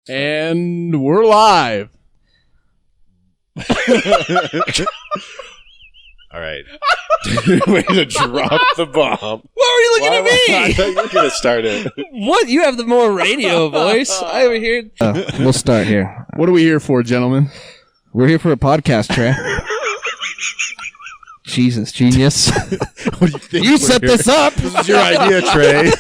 And we're live. All right. Way to drop the bomb. Why were you looking at me? I thought you were going to start it. What? You have the more radio voice. I over here. We'll start here. What are we here for, gentlemen? We're here for a podcast, Trey. Jesus, genius. What do you think? You set this up. This is your idea, Trey.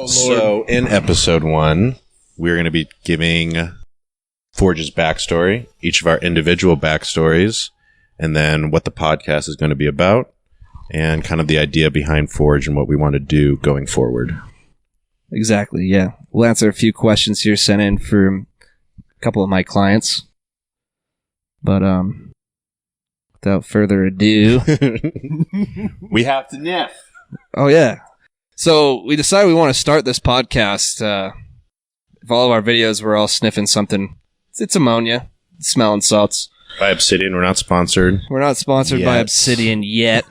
So, in episode 1, we're going to be giving Forge's backstory, each of our individual backstories, and then what the podcast is going to be about, and kind of the idea behind Forge and what we want to do going forward. Exactly, yeah. We'll answer a few questions here sent in from a couple of my clients. But, without further ado... We have to niff. Oh, yeah. So we decided we want to start this podcast. If all of our videos were all sniffing something, it's ammonia, smelling salts. By Obsidian, we're not sponsored. We're not sponsored by Obsidian yet,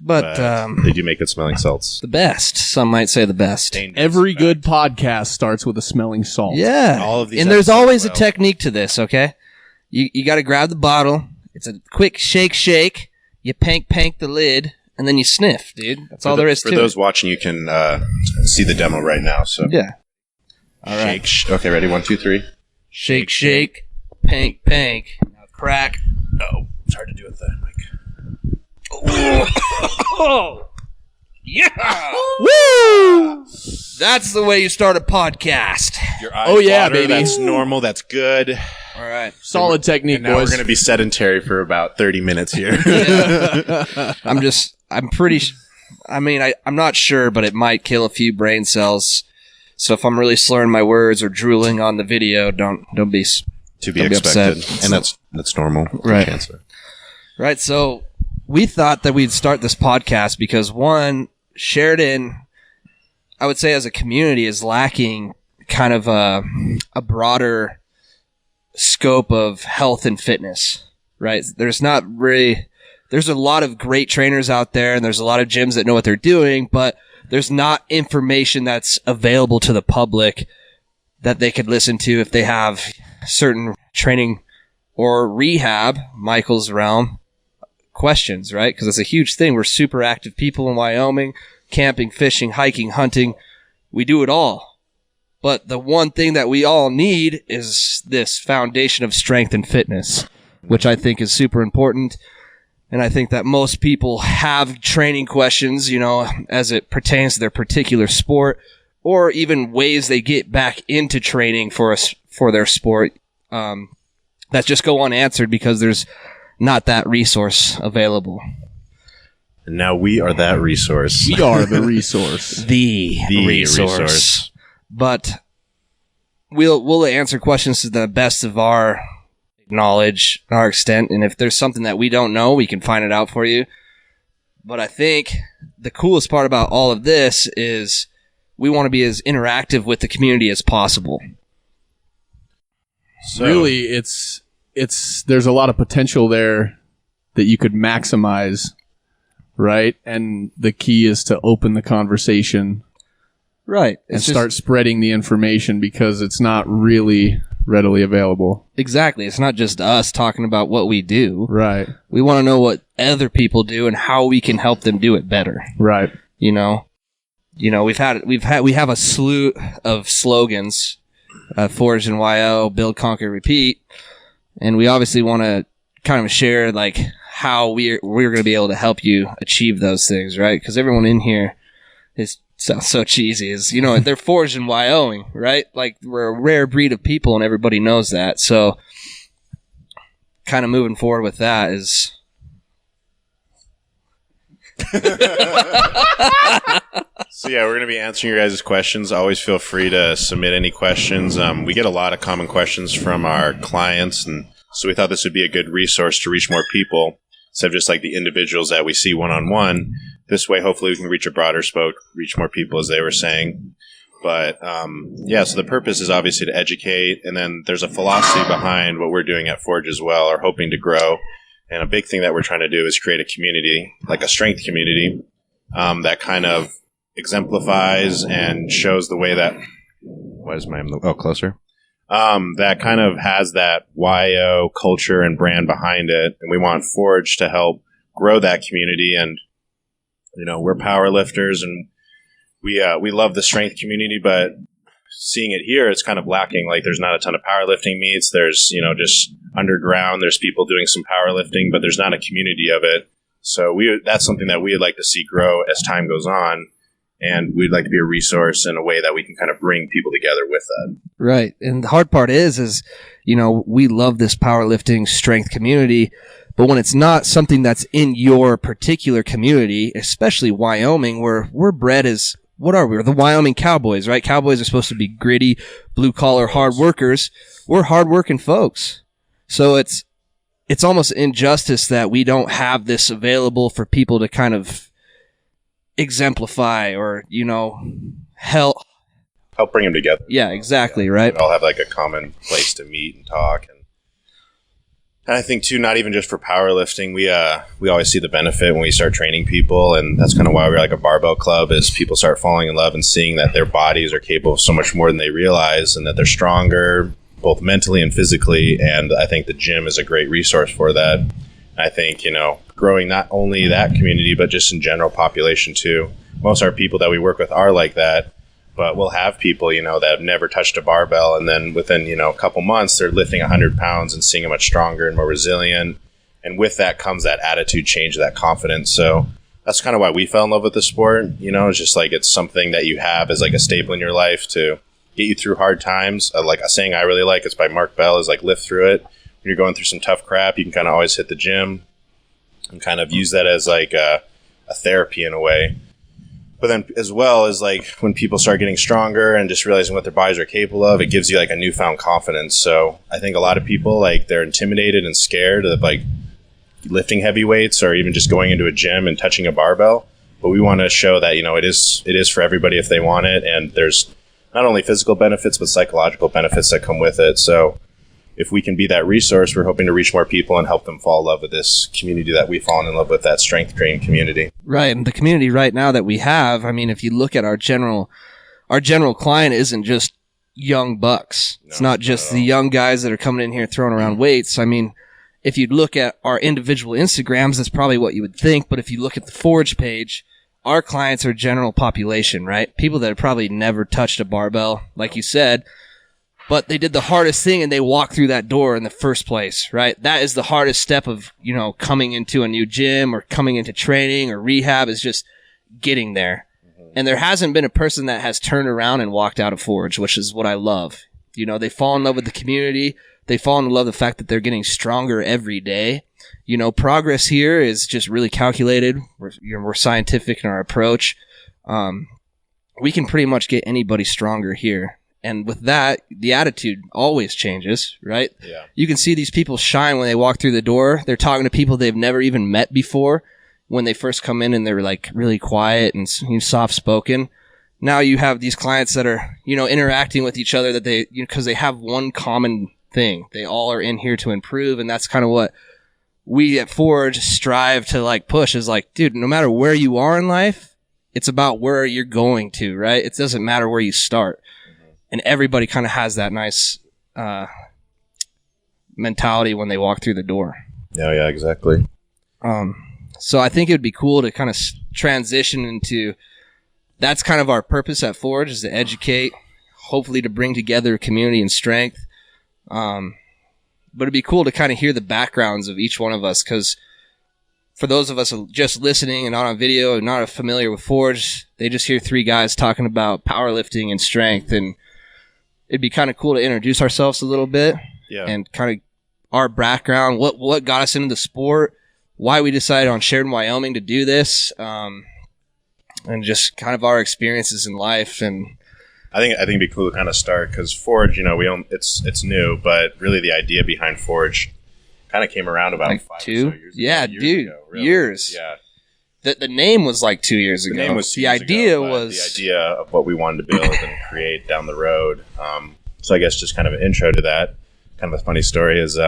but they do make good smelling salts. The best. Some might say the best. Every good podcast starts with a smelling salt. Yeah, all of these, and there's always a technique to this. Okay, you got to grab the bottle. It's a quick shake. You pank the lid. And then you sniff, dude. That's all there is to it. For those watching, you can see the demo right now. So yeah. All right. Okay, ready? 1, 2, 3. Shake. Pank. Now crack. Oh, it's hard to do with that mic. Oh, yeah! Woo! That's the way you start a podcast. Your eyes water, baby. That's normal. That's good. All right. Solid technique, and now boys. we're going to be sedentary for about 30 minutes here. I'm not sure, but it might kill a few brain cells. So if I'm really slurring my words or drooling on the video, don't be to be expected. And that's normal. Right. Chancellor. Right. So we thought that we'd start this podcast because one, Sheridan, I would say as a community, is lacking kind of a broader scope of health and fitness, right? There's a lot of great trainers out there and there's a lot of gyms that know what they're doing, but there's not information that's available to the public that they could listen to if they have certain training or rehab, Michael's realm, questions, right? Because it's a huge thing. We're super active people in Wyoming, camping, fishing, hiking, hunting. We do it all. But the one thing that we all need is this foundation of strength and fitness, which I think is super important. And I think that most people have training questions, as it pertains to their particular sport, or even ways they get back into training for their sport, that just go unanswered because there's not that resource available. And now we are that resource. We are the resource. the resource. But we'll answer questions to the best of our knowledge, our extent, and if there's something that we don't know, we can find it out for you. But I think the coolest part about all of this is we want to be as interactive with the community as possible. So, really, it's there's a lot of potential there that you could maximize, right? And the key is to open the conversation. Right. And start spreading the information because it's not really readily available. Exactly. It's not just us talking about what we do. Right. We want to know what other people do and how we can help them do it better. Right. We have a slew of slogans, Forge and YO, Build, Conquer, Repeat. And we obviously want to kind of share like how we're going to be able to help you achieve those things, right? Because everyone in here sounds so cheesy. They're forged in Wyoming, right? Like, we're a rare breed of people, and everybody knows that. So, kind of moving forward with that is So yeah, we're going to be answering your guys' questions. Always feel free to submit any questions. We get a lot of common questions from our clients, and so we thought this would be a good resource to reach more people instead of just like the individuals that we see one-on-one. This way, hopefully we can reach a broader scope, reach more people, as they were saying. But yeah, so the purpose is obviously to educate, and then there's a philosophy behind what we're doing at Forge as well, or hoping to grow. And a big thing that we're trying to do is create a community, like a strength community, that kind of exemplifies and shows the way that closer. That kind of has that YO culture and brand behind it, and we want Forge to help grow that community. And we're power lifters, and we love the strength community, but seeing it here, it's kind of lacking. Like, there's not a ton of powerlifting meets. There's just underground. There's people doing some powerlifting, but there's not a community of it. So that's something that we would like to see grow as time goes on. And we'd like to be a resource in a way that we can kind of bring people together with that. Right. And the hard part is, we love this powerlifting strength community, but when it's not something that's in your particular community, especially Wyoming, where we're bred as, what are we? We're the Wyoming Cowboys, right? Cowboys are supposed to be gritty, blue-collar, hard workers. We're hard-working folks. So it's almost injustice that we don't have this available for people to kind of exemplify or help bring them together. Yeah, exactly. Right. We all have like a common place to meet and talk, and I think too, not even just for powerlifting, we always see the benefit when we start training people, and that's kind of why we're like a barbell club. Is people start falling in love and seeing that their bodies are capable of so much more than they realize, and that they're stronger both mentally and physically. And I think the gym is a great resource for that. I think, growing not only that community, but just in general population too. Most of our people that we work with are like that, but we'll have people, that have never touched a barbell. And then within, a couple months, they're lifting 100 pounds and seeing much stronger and more resilient. And with that comes that attitude change, that confidence. So that's kind of why we fell in love with the sport. It's just like, it's something that you have as like a staple in your life to get you through hard times. Like a saying I really like, it's by Mark Bell, is like, live through it. When you're going through some tough crap, you can kind of always hit the gym and kind of use that as like a therapy in a way. But then as well as like when people start getting stronger and just realizing what their bodies are capable of, it gives you like a newfound confidence. So I think a lot of people, like, they're intimidated and scared of like lifting heavy weights or even just going into a gym and touching a barbell. But we want to show that, it is for everybody if they want it. And there's not only physical benefits, but psychological benefits that come with it. So if we can be that resource, we're hoping to reach more people and help them fall in love with this community that we've fallen in love with, that strength training community. Right. And the community right now that we have, I mean, if you look at our general client isn't just young bucks. It's not just the young guys that are coming in here throwing around weights. I mean, if you look at our individual Instagrams, that's probably what you would think. But if you look at the Forge page, our clients are general population, right? People that have probably never touched a barbell, like you said, but they did the hardest thing and they walked through that door in the first place, right? That is the hardest step of, coming into a new gym or coming into training or rehab, is just getting there. Mm-hmm. And there hasn't been a person that has turned around and walked out of Forge, which is what I love. They fall in love with the community. They fall in love with the fact that they're getting stronger every day. Progress here is just really calculated. We're scientific in our approach. We can pretty much get anybody stronger here. And with that, the attitude always changes, right? Yeah. You can see these people shine when they walk through the door. They're talking to people they've never even met before when they first come in, and they're like really quiet and soft-spoken. Now you have these clients that are, interacting with each other, that they, because they have one common thing. They all are in here to improve, and that's kind of what we at Forge strive to like push, is like, dude, no matter where you are in life, it's about where you're going to, right? It doesn't matter where you start. And everybody kind of has that nice mentality when they walk through the door. Yeah, exactly. So I think it would be cool to kind of transition into, that's kind of our purpose at Forge, is to educate, hopefully to bring together community and strength. But it'd be cool to kind of hear the backgrounds of each one of us, because for those of us just listening and not on video and not familiar with Forge, they just hear three guys talking about powerlifting and strength, and it'd be kind of cool to introduce ourselves a little bit, and kind of our background, what got us into the sport, why we decided on Sheridan, Wyoming to do this, and just kind of our experiences in life. And I think it'd be cool to kind of start because Forge, we don't. It's new, but really the idea behind Forge kind of came around about like 5 or so 2 years yeah ago. dude ago, really. years. Yeah. The name was like 2 years ago. The name was 2 the years idea ago, was the idea of what we wanted to build and create down the road. So I guess just kind of an intro to that. Kind of a funny story is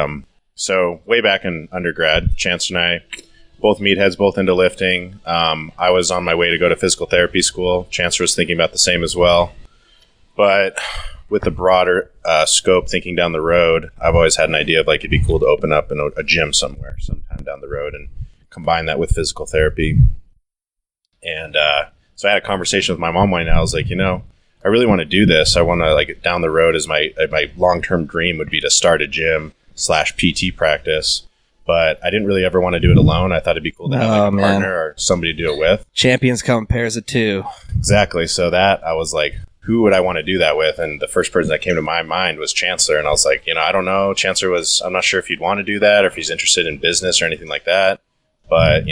so way back in undergrad, Chancellor and I, both meatheads, both into lifting. I was on my way to go to physical therapy school. Chancellor was thinking about the same as well. But with the broader scope, thinking down the road, I've always had an idea of like it'd be cool to open up a gym somewhere sometime down the road and combine that with physical therapy. And so I had a conversation with my mom one night. I was like, I really want to do this. I want to like down the road as my long-term dream would be to start a gym / PT practice. But I didn't really ever want to do it alone. I thought it'd be cool to have like a partner or somebody to do it with. Champions come in pairs of 2. Exactly. So that I was like, who would I want to do that with? And the first person that came to my mind was Chancellor. And I was like, I don't know. Chancellor I'm not sure if he'd want to do that or if he's interested in business or anything like that. But,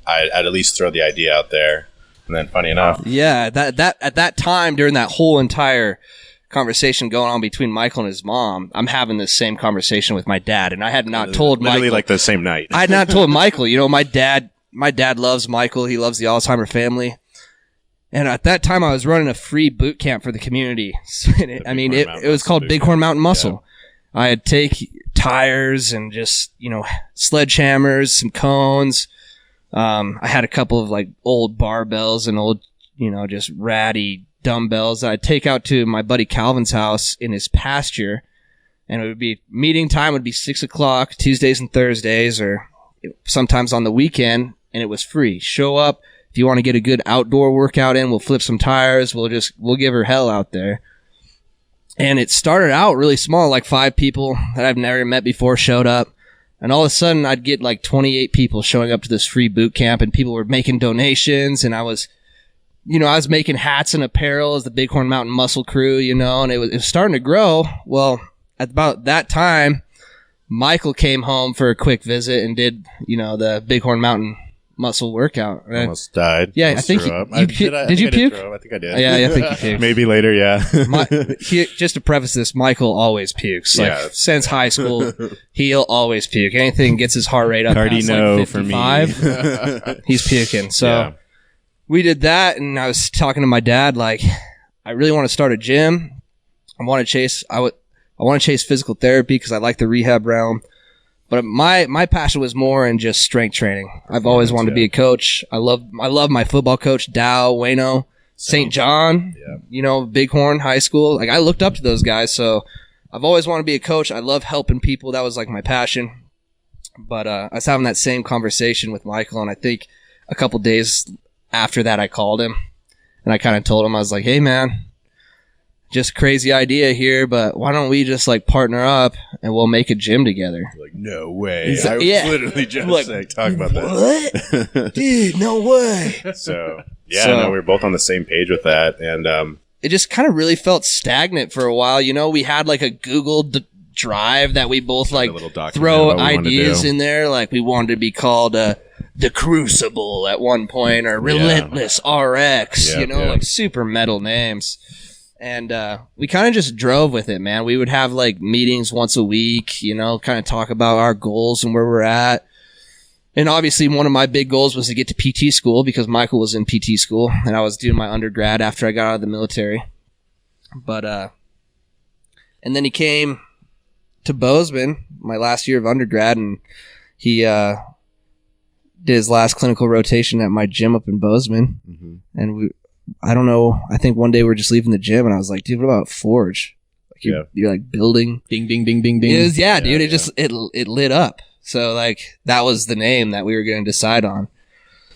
I'd at least throw the idea out there. And then funny enough. Yeah, that at that time, during that whole entire conversation going on between Michael and his mom, I'm having this same conversation with my dad. And I had not told Literally Michael. like the same night. I had not told Michael, my dad loves Michael. He loves the Alzheimer family. And at that time, I was running a free boot camp for the community. It was called Bighorn Mountain Muscle. Yeah. I had take tires and just, sledgehammers, some cones. I had a couple of like old barbells and old, just ratty dumbbells that I'd take out to my buddy Calvin's house in his pasture. And it would be meeting time would be 6:00 Tuesdays and Thursdays, or sometimes on the weekend. And it was free. Show up. If you want to get a good outdoor workout in, we'll flip some tires. We'll give her hell out there. And it started out really small, like 5 people that I've never met before showed up. And all of a sudden I'd get like 28 people showing up to this free boot camp, and people were making donations. And I was making hats and apparel as the Bighorn Mountain Muscle Crew, and it was starting to grow. Well, at about that time, Michael came home for a quick visit and did, the Bighorn Mountain Muscle workout. Almost died. Yeah, Almost I think threw up. did you puke? I think I did. Yeah, I think you puked. Maybe later, yeah. Just to preface this, Michael always pukes. Since high school, he'll always puke. Anything gets his heart rate up past like 55, for me. He's puking. So we did that, and I was talking to my dad, like, I really want to start a gym. I want to chase physical therapy because I like the rehab realm. But my passion was more in just strength training. I've always wanted to be a coach. I love my football coach, Dow, Wayno, St. John, Bighorn High School. Like, I looked up to those guys, so I've always wanted to be a coach. I love helping people. That was like my passion. But I was having that same conversation with Michael, and I think a couple days after that I called him, and I kind of told him, I was like, hey, man, just crazy idea here, but why don't we just like partner up and we'll make a gym together? Like, no way. Like, I was literally just talking about that. What? Dude, no way. So, we were both on the same page with that. And it just kind of really felt stagnant for a while. We had like a Google Drive that we both like throw ideas in there. Like, we wanted to be called The Crucible at one point, or Relentless RX, like super metal names. And we kind of just drove with it, man. We would have like meetings once a week, kind of talk about our goals and where we're at. And obviously one of my big goals was to get to PT school, because Michael was in PT school and I was doing my undergrad after I got out of the military. But and then he came to Bozeman my last year of undergrad, and he did his last clinical rotation at my gym up in Bozeman. Mm-hmm. And I don't know. I think one day we're just leaving the gym, and I was like, "Dude, what about Forge? Like you're like building, ding, ding, ding, ding, ding." It was, dude. It just it lit up. So like that was the name that we were going to decide on.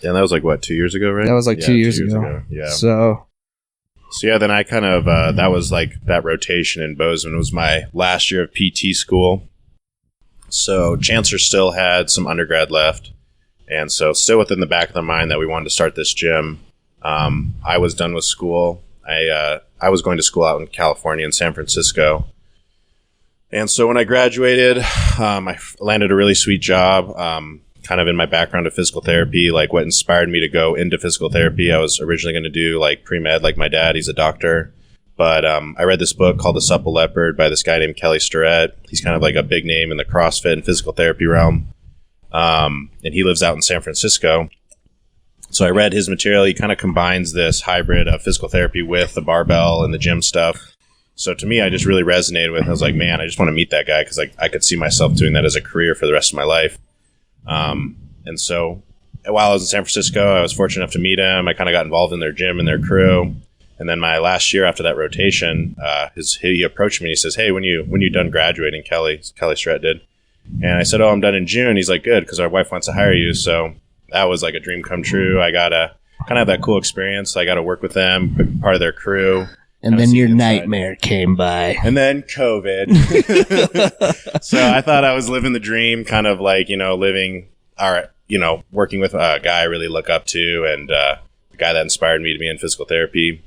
And that was like what, 2 years ago, right? That was like 2 years ago. Yeah. So then I kind of that was like that rotation in Bozeman was my last year of PT school. So Chancellor still had some undergrad left, and so still within the back of the mind that we wanted to start this gym. I was done with school. I was going to school out in California, in San Francisco. And so when I graduated, I landed a really sweet job, kind kind of in my background of physical therapy, like what inspired me to go into physical therapy. I was originally going to do like pre-med like my dad. He's a doctor. But I read this book called The Supple Leopard by this guy named Kelly Starrett. He's kind of like a big name in the CrossFit and physical therapy realm. And he lives out in San Francisco. So I read his material. He kind of combines this hybrid of physical therapy with the barbell and the gym stuff. So to me, I just really resonated with it. I was like, man, I just want to meet that guy because I could see myself doing that as a career for the rest of my life. And so while I was in San Francisco, I was fortunate enough to meet him. I kind of got involved in their gym and their crew. And then my last year after that rotation, he approached me and he says, hey, when you done graduating, Kelly Starrett did. And I said, oh, I'm done in June. He's like, good, because our wife wants to hire you. So that was like a dream come true. I got to kind of have that cool experience. I got to work with them, be part of their crew. And then your nightmare came by. And then COVID. So I thought I was living the dream, kind of like, working with a guy I really look up to and the guy that inspired me to be in physical therapy.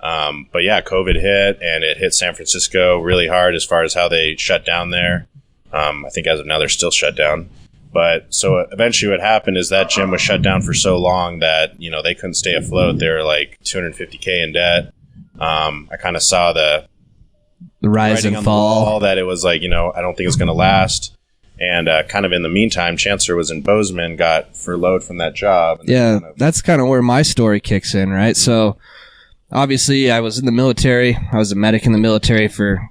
But yeah, COVID hit, and it hit San Francisco really hard as far as how they shut down there. I think as of now, they're still shut down. But so eventually what happened is that gym was shut down for so long that, they couldn't stay afloat. They were like $250K in debt. I kind of saw the rise and fall that it was like, I don't think it's going to last. And kind of in the meantime, Chancellor was in Bozeman, got furloughed from that job. And that's kind of where my story kicks in, right? So obviously I was in the military. I was a medic in the military for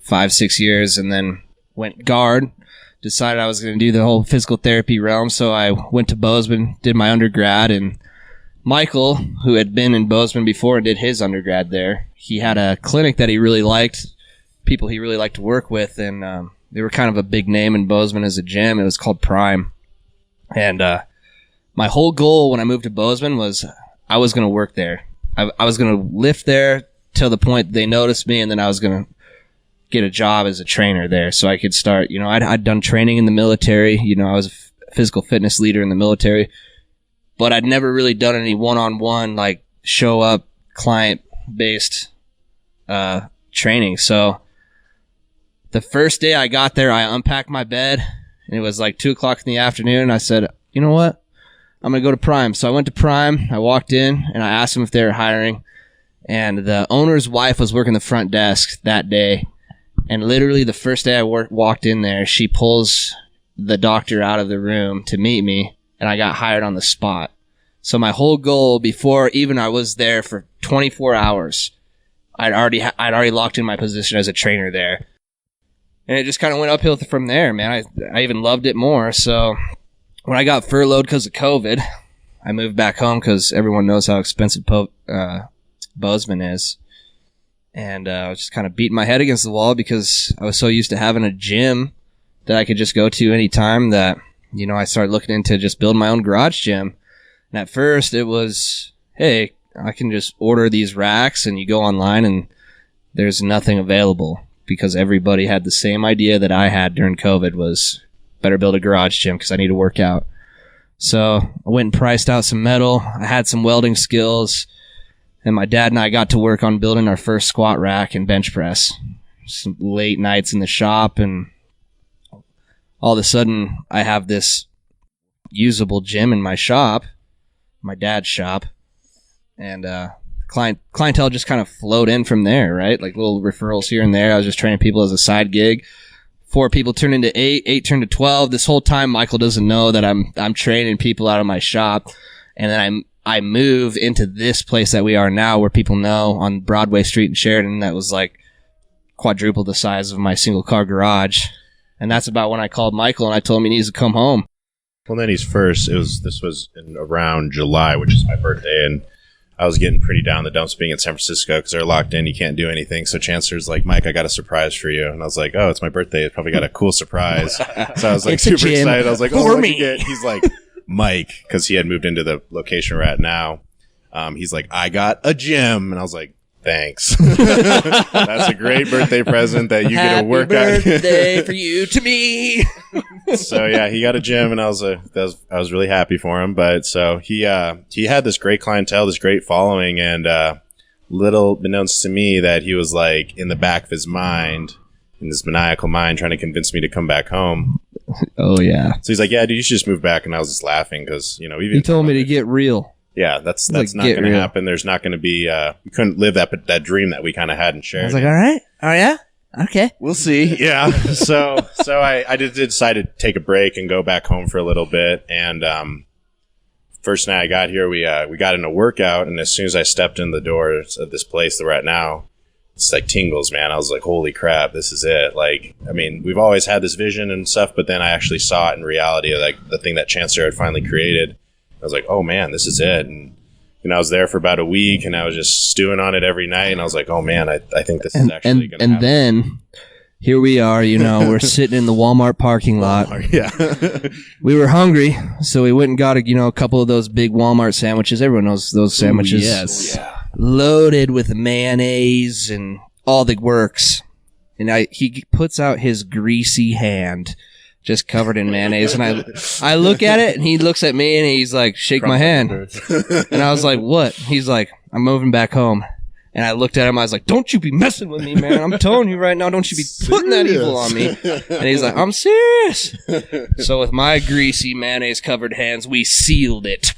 5-6 years, and then went guard. Decided I was going to do the whole physical therapy realm. So I went to Bozeman, did my undergrad, and Michael, who had been in Bozeman before and did his undergrad there, he had a clinic that he really liked, people he really liked to work with, and they were kind of a big name in Bozeman as a gym. It was called Prime. And my whole goal when I moved to Bozeman was I was going to work there. I was going to lift there till the point they noticed me, and then I was going to get a job as a trainer there so I could start. I'd done training in the military. I was a physical fitness leader in the military. But I'd never really done any one-on-one, like, show-up, client-based training. So the first day I got there, I unpacked my bed, and it was like 2 o'clock in the afternoon. I said, you know what? I'm going to go to Prime. So I went to Prime. I walked in, and I asked them if they were hiring. And the owner's wife was working the front desk that day. And literally the first day I walked in there, she pulls the doctor out of the room to meet me. And I got hired on the spot. So my whole goal before even I was there for 24 hours, I'd already locked in my position as a trainer there. And it just kind of went uphill from there, man. I even loved it more. So when I got furloughed because of COVID, I moved back home because everyone knows how expensive Bozeman is. And I was just kind of beating my head against the wall because I was so used to having a gym that I could just go to anytime that I started looking into just building my own garage gym. And at first it was, hey, I can just order these racks, and you go online and there's nothing available because everybody had the same idea that I had during COVID was better build a garage gym because I need to work out. So I went and priced out some metal. I had some welding skills, and my dad and I got to work on building our first squat rack and bench press. Some late nights in the shop, and all of a sudden, I have this usable gym in my shop, my dad's shop, and clientele just kind of flowed in from there, right? Like little referrals here and there. I was just training people as a side gig. 4 people turned into 8 turned to 12. This whole time, Michael doesn't know that I'm training people out of my shop, and then I move into this place that we are now, where people know on Broadway Street in Sheridan. That was like quadruple the size of my single car garage. And that's about when I called Michael and I told him he needs to come home. Well, then this was in around July, which is my birthday, and I was getting pretty down the dumps being in San Francisco because they're locked in. You can't do anything. So Chancellor's like, Mike, I got a surprise for you. And I was like, oh, it's my birthday. It's probably got a cool surprise. So I was like super excited. I was like, oh, what'd you get? He's like, Mike, because he had moved into the location we're at now. He's like, I got a gym. And I was like, thanks. That's a great birthday present that you get to work out. Happy birthday for you to me. So yeah, he got a gym, and I was really happy for him. But so he had this great clientele, this great following, and little beknownst to me that he was like in the back of his mind, in his maniacal mind, trying to convince me to come back home. Oh, yeah. So he's like, yeah, dude, you should just move back. And I was just laughing because, even He told me to get real. Yeah, that's Like, not get going to real. happen. There's not going to be, we couldn't live that dream that we kind of had and I shared. was like, all right. Oh, yeah? Okay. We'll see. Yeah. So I did decide to take a break and go back home for a little bit. And first night I got here, we got in a workout, and as soon as I stepped in the doors of this place that we're at now, it's like tingles, man. I was like, holy crap, this is it. Like, I mean, we've always had this vision and stuff, but then I actually saw it in reality, like the thing that Chancellor had finally created. I was like, oh man, this is it. And I was there for about a week, and I was just stewing on it every night, and I was like, oh man, I think this is actually going to happen. And then here we are, we're sitting in the Walmart parking lot. Yeah. We were hungry, so we went and got a couple of those big Walmart sandwiches. Everyone knows those sandwiches. Ooh, yes. Yeah. Loaded with mayonnaise and all the works. And he puts out his greasy hand, just covered in mayonnaise. And I look at it, and he looks at me, and he's like, shake my hand. And I was like, what? He's like, I'm moving back home. And I looked at him, I was like, don't you be messing with me, man. I'm telling you right now, don't you be putting that evil on me. And he's like, I'm serious. So with my greasy mayonnaise-covered hands, we sealed it.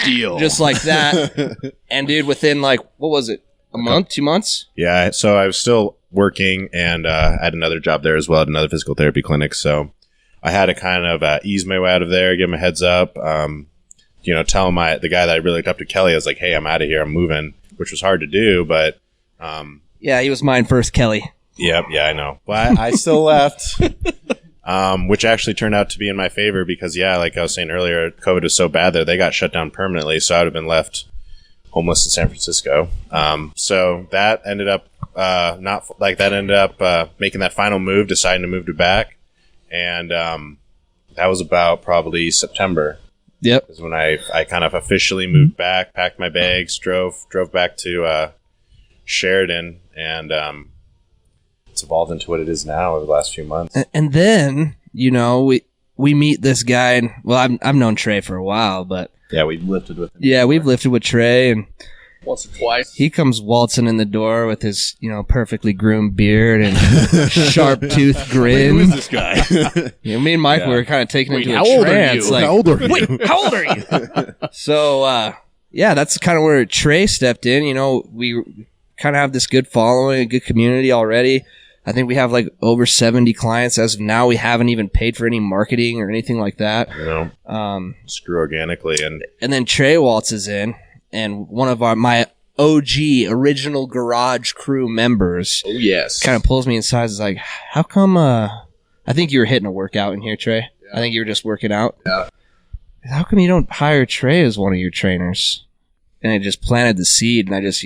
Deal. Just like that. And dude, within what was it? A month, 2 months? Yeah, so I was still working, and I had another job there as well at another physical therapy clinic. So I had to kind of ease my way out of there, give him a heads up, tell the guy that I really looked up to, Kelly, I was like, hey, I'm out of here, I'm moving, which was hard to do, but Yeah, he was mine first, Kelly. Yep, yeah, I know. But I still left, which actually turned out to be in my favor because, yeah, like I was saying earlier, COVID was so bad that they got shut down permanently, so I would have been left homeless in San Francisco. So that ended up making that final move, deciding to move back, and that was about probably September. Yep. Is when I kind of officially moved back, packed my bags, drove back to Sheridan, and it's evolved into what it is now over the last few months. And then, we meet this guy, and I've known Trey for a while, but Yeah, we've lifted with him. yeah, we've lifted with Trey, and Once or twice. he comes waltzing in the door with his, perfectly groomed beard and sharp tooth grin. Who is this guy? Me and Mike Yeah. were kind of taken Wait, into how a old are trance. you? Like, How old are you? Wait, how old are you? So, yeah, that's kind of where Trey stepped in. We kind of have this good following, a good community already. I think we have over 70 clients as of now. We haven't even paid for any marketing or anything like that. Screw organically, and And then Trey waltzes in, and one of my OG original garage crew members Oh, yes. kind of pulls me inside. Is like, how come? I think you were hitting a workout in here, Trey. I think you were just working out. Yeah. How come you don't hire Trey as one of your trainers? And I just planted the seed, and I just,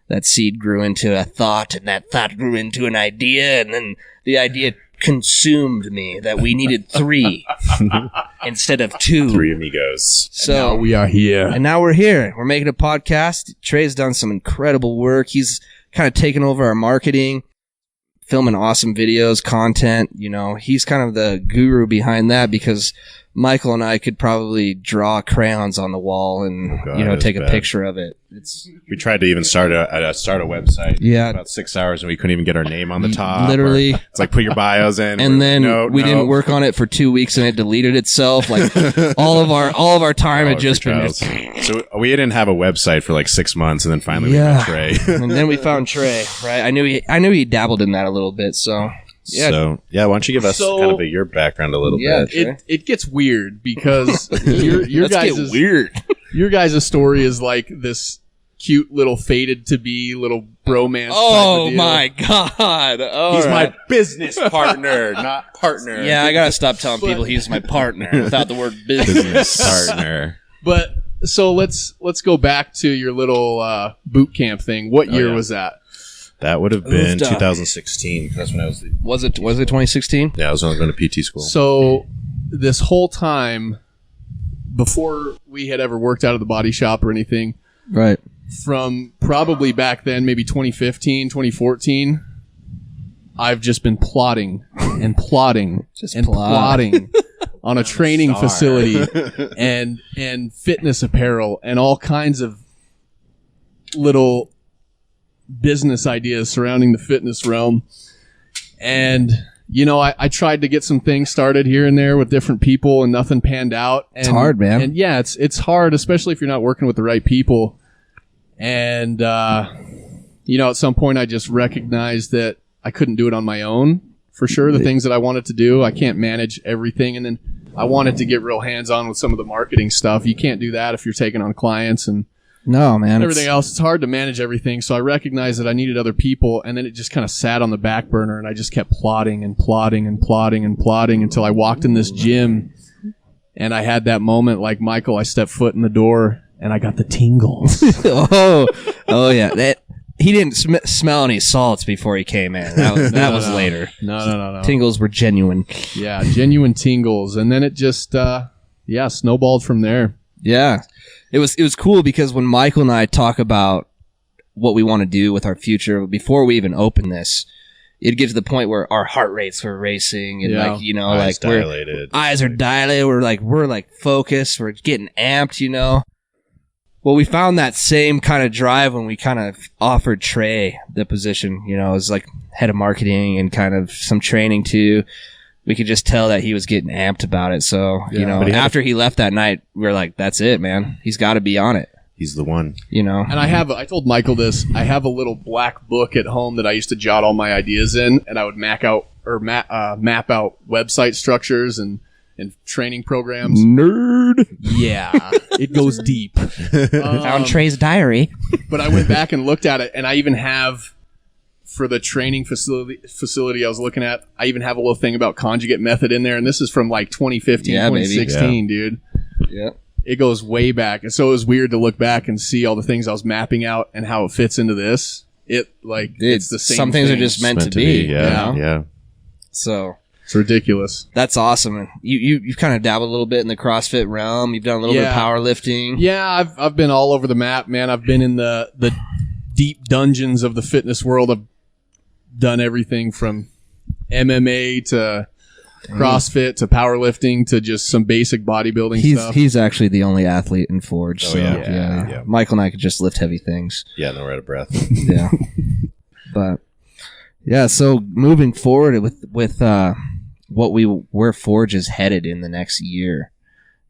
that seed grew into a thought, and that thought grew into an idea, and then the idea consumed me that we needed 3 instead of 2. 3 amigos. So Now we are here. and now we're here. We're making a podcast. Trey's done some incredible work. He's kind of taken over our marketing, filming awesome videos, content. He's kind of the guru behind that because Michael and I could probably draw crayons on the wall and, Oh, God, take it's a bad. picture of it. We tried to even start a website. Yeah. About 6 hours, and we couldn't even get our name on the top. Literally. Or it's like, put your bios in. And then No, we no. didn't work on it for 2 weeks and it deleted itself. Like all of our time had just been just, So we didn't have a website for 6 months, and then finally we Yeah. met Trey. and then we found Trey, right? I knew he dabbled in that a little bit. So yeah. So, yeah, why don't you give us So- kind of your background a little Yeah, bit? It gets weird because your Let's get guys' weird. your guys' story is like this cute little fated to be little bromance. type Oh of deal. my god! All He's right. my business partner, not partner. Yeah, I gotta stop telling people he's my partner without the word business. business partner. But so let's go back to your little boot camp thing. What year yeah. was that? That would have been Moved up. 2016. That's when I was. Was it 2016? Yeah, I was only going to PT school. So this whole time, before we had ever worked out of the body shop or anything, Right. from probably back then, maybe 2015, 2014, I've just been plotting and plotting Just and plot. plotting on a training Star. facility and fitness apparel and all kinds of little business ideas surrounding the fitness realm. And I tried to get some things started here and there with different people, and nothing panned out. And, It's hard, man. And yeah, it's hard, especially if you're not working with the right people. And at some point, I just recognized that I couldn't do it on my own. For sure, the things that I wanted to do, I can't manage everything. And then I wanted to get real hands-on with some of the marketing stuff. You can't do that if you're taking on clients and No, man. everything else. It's hard to manage everything. So I recognized that I needed other people, and then it just kind of sat on the back burner, and I just kept plotting until I walked in this gym, and I had that moment like Michael. I stepped foot in the door, and I got the tingles. oh yeah. He didn't smell any salts before he came in. That was later. No. Tingles were genuine. Yeah, genuine tingles, and then it just snowballed from there. Yeah. It was cool because when Michael and I talk about what we want to do with our future, before we even open this, it'd get to the point where our heart rates were racing and Eyes dilated. Eyes are dilated. We're focused. We're getting amped, Well, we found that same kind of drive when we kind of offered Trey the position, as like head of marketing and kind of some training too. We could just tell that he was getting amped about it. So, after he left that night, we were like, that's it, man. He's got to be on it. He's the one. And I told Michael this, I have a little black book at home that I used to jot all my ideas in, and I would map out website structures and training programs. Nerd. Yeah, it goes deep. Found Trey's diary. But I went back and looked at it, and I even have, for the training facility I was looking at, I even have a little thing about conjugate method in there, and this is from like 2015, 2016, dude. Yeah. It goes way back. And so it was weird to look back and see all the things I was mapping out and how it fits into this. It's the same Some things thing. are just meant to be. Yeah. So it's ridiculous. that's awesome. And you've kind of dabbled a little bit in the CrossFit realm. You've done a little bit of powerlifting. Yeah, I've been all over the map, man. I've been in the deep dungeons of the fitness world. I've done everything from MMA to CrossFit to powerlifting to just some basic bodybuilding stuff. He's actually the only athlete in Forge. Oh, so yeah. Michael and I could just lift heavy things. Yeah, and then we're out of breath. Yeah. But yeah, so moving forward with where Forge is headed in the next year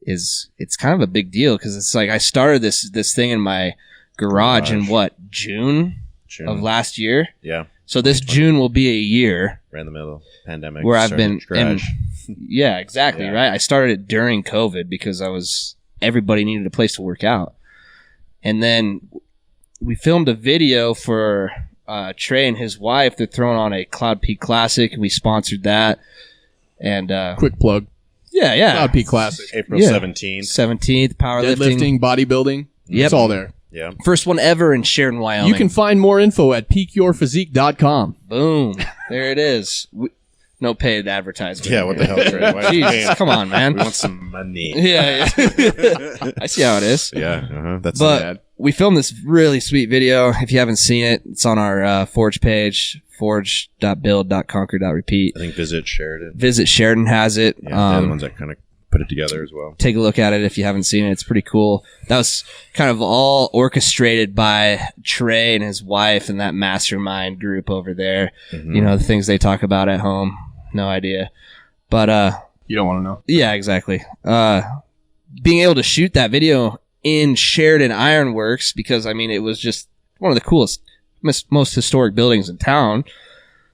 it's kind of a big deal because it's like I started this thing in my garage in June of last year. Yeah. So this June will be a year. Right in the middle of the pandemic. Where I've been. Yeah, exactly. Yeah. Right. I started it during COVID because everybody needed a place to work out. And then we filmed a video for Trey and his wife. They're throwing on a Cloud Peak Classic. We sponsored that. And quick plug. Yeah. Cloud Peak Classic. April 17th. 17th, powerlifting. Deadlifting, bodybuilding. Yep. It's all there. Yeah. First one ever in Sheridan, Wyoming. You can find more info at peakyourphysique.com. Boom. There it is. No paid advertisement. Yeah, what the hell, Trey? Why are you paying? Jeez, come on, man. We want some money. Yeah. I see how it is. Yeah, that's But bad. we filmed this really sweet video. If you haven't seen it, it's on our Forge page, forge.build.conquer.repeat. I think Visit Sheridan. Visit Sheridan has it. Yeah, they're the ones that kind of put it together as well. Take a look at it if you haven't seen it. It's pretty cool. That was kind of all orchestrated by Trey and his wife and that mastermind group over there. Mm-hmm. The things they talk about at home. No idea. But You don't want to know. yeah, exactly. Being able to shoot that video in Sheridan Ironworks, because it was just one of the coolest, most historic buildings in town,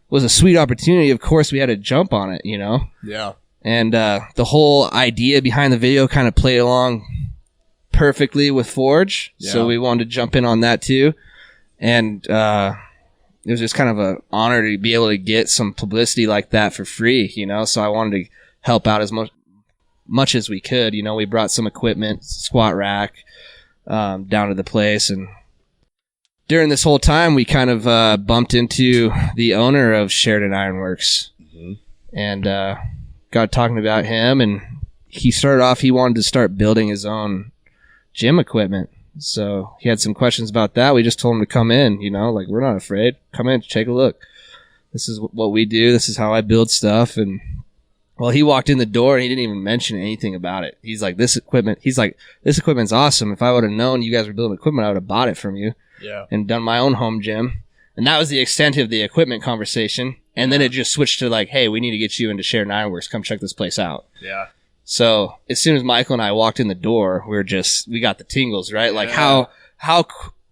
was a sweet opportunity. Of course, we had to jump on it, Yeah. And the whole idea behind the video kind of played along perfectly with Forge. Yeah. So we wanted to jump in on that too. And it was just kind of an honor to be able to get some publicity like that for free, So I wanted to help out as much as we could. We brought some equipment, squat rack, down to the place. And during this whole time, we kind of bumped into the owner of Sheridan Ironworks. Mm-hmm. And got talking about him, and he wanted to start building his own gym equipment. So he had some questions about that. We just told him to come in, we're not afraid. Come in, take a look. This is what we do. This is how I build stuff. And well, he walked in the door and he didn't even mention anything about it. He's like, this equipment's awesome. If I would have known you guys were building equipment, I would have bought it from you Yeah. and done my own home gym. And that was the extent of the equipment conversation. And then it just switched to like, hey, we need to get you into Sheridan Ironworks. Come check this place out. Yeah. So as soon as Michael and I walked in the door, we got the tingles, right? Like how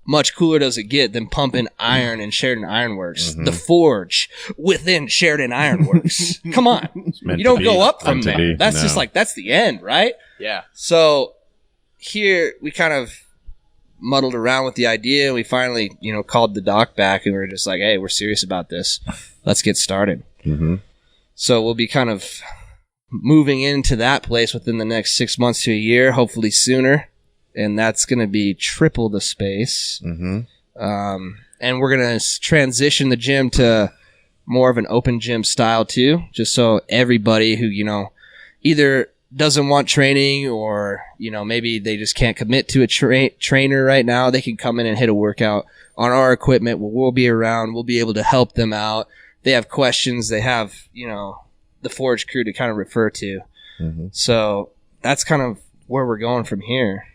much cooler does it get than pumping iron in Sheridan Ironworks? The Forge within Sheridan Ironworks. Come on. You don't go up from there. That's just like, that's the end, right? Yeah. So here we kind of muddled around with the idea. We finally, called the doc back and we were just like, hey, we're serious about this. Let's get started. So we'll be kind of moving into that place within the next 6 months to a year, hopefully sooner. And that's going to be triple the space. And we're going to transition the gym to more of an open gym style too, just so everybody who, either doesn't want training or, maybe they just can't commit to a trainer right now, they can come in and hit a workout on our equipment. We'll be around. We'll be able to help them out. They have questions. They have, the Forge crew to kind of refer to. So that's kind of where we're going from here.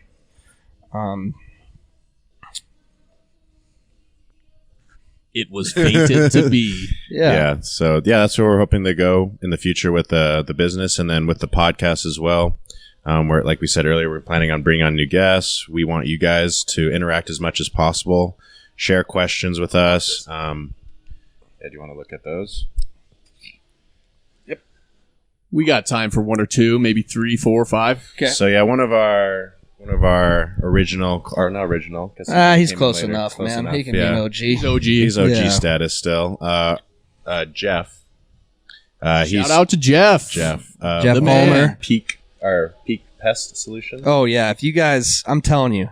It was fated to be. Yeah. So that's where we're hoping to go in the future with the business, and then with the podcast as well. Where, like we said earlier, we're planning on bringing on new guests. We want you guys to interact as much as possible, share questions with us. Do you want to look at those? Yep. We got time for one or two, maybe 3, 4, 5. Okay. So one of our original, or not original. He's close enough, man. He can be an OG. He's OG status still. Jeff. Shout out to Jeff. Jeff the Palmer. Peak Pest Solutions. Oh yeah, if you guys, I'm telling you,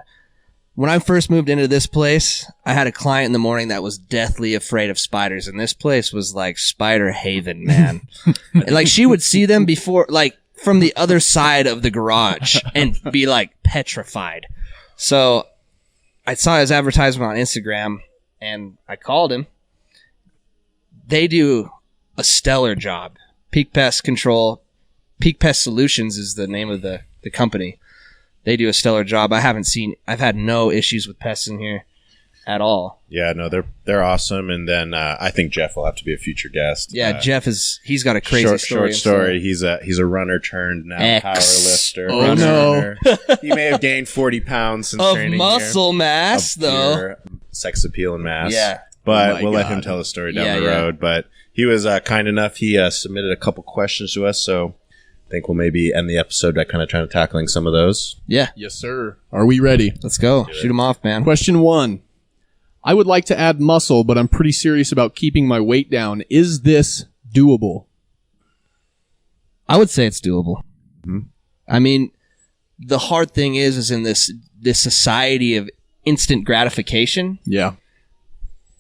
when I first moved into this place, I had a client in the morning that was deathly afraid of spiders, and this place was like spider haven, man. And, like, she would see them before, like, from the other side of the garage and be like petrified. So I saw his advertisement on Instagram and I called him. They do a stellar job. Peak Pest Solutions is the name of the company. They do a stellar job. I've had no issues with pests in here at all. Yeah, no, they're awesome. And then I think Jeff will have to be a future guest. Yeah, Jeff he's got a crazy story. Short story. He's a runner turned now power lifter. Oh no! He may have gained 40 pounds since of training muscle here. mass, though. Sex appeal and mass. Yeah, but we'll let him tell the story down the road. But he was kind enough. He submitted a couple questions to us, so I think we'll maybe end the episode by kind of trying to tackling some of those. Yeah. Yes, sir. Are we ready? Let's go. Shoot him off, man. Question 1. I would like to add muscle, but I'm pretty serious about keeping my weight down. Is this doable? I would say it's doable. I mean, the hard thing is in this society of instant gratification. Yeah.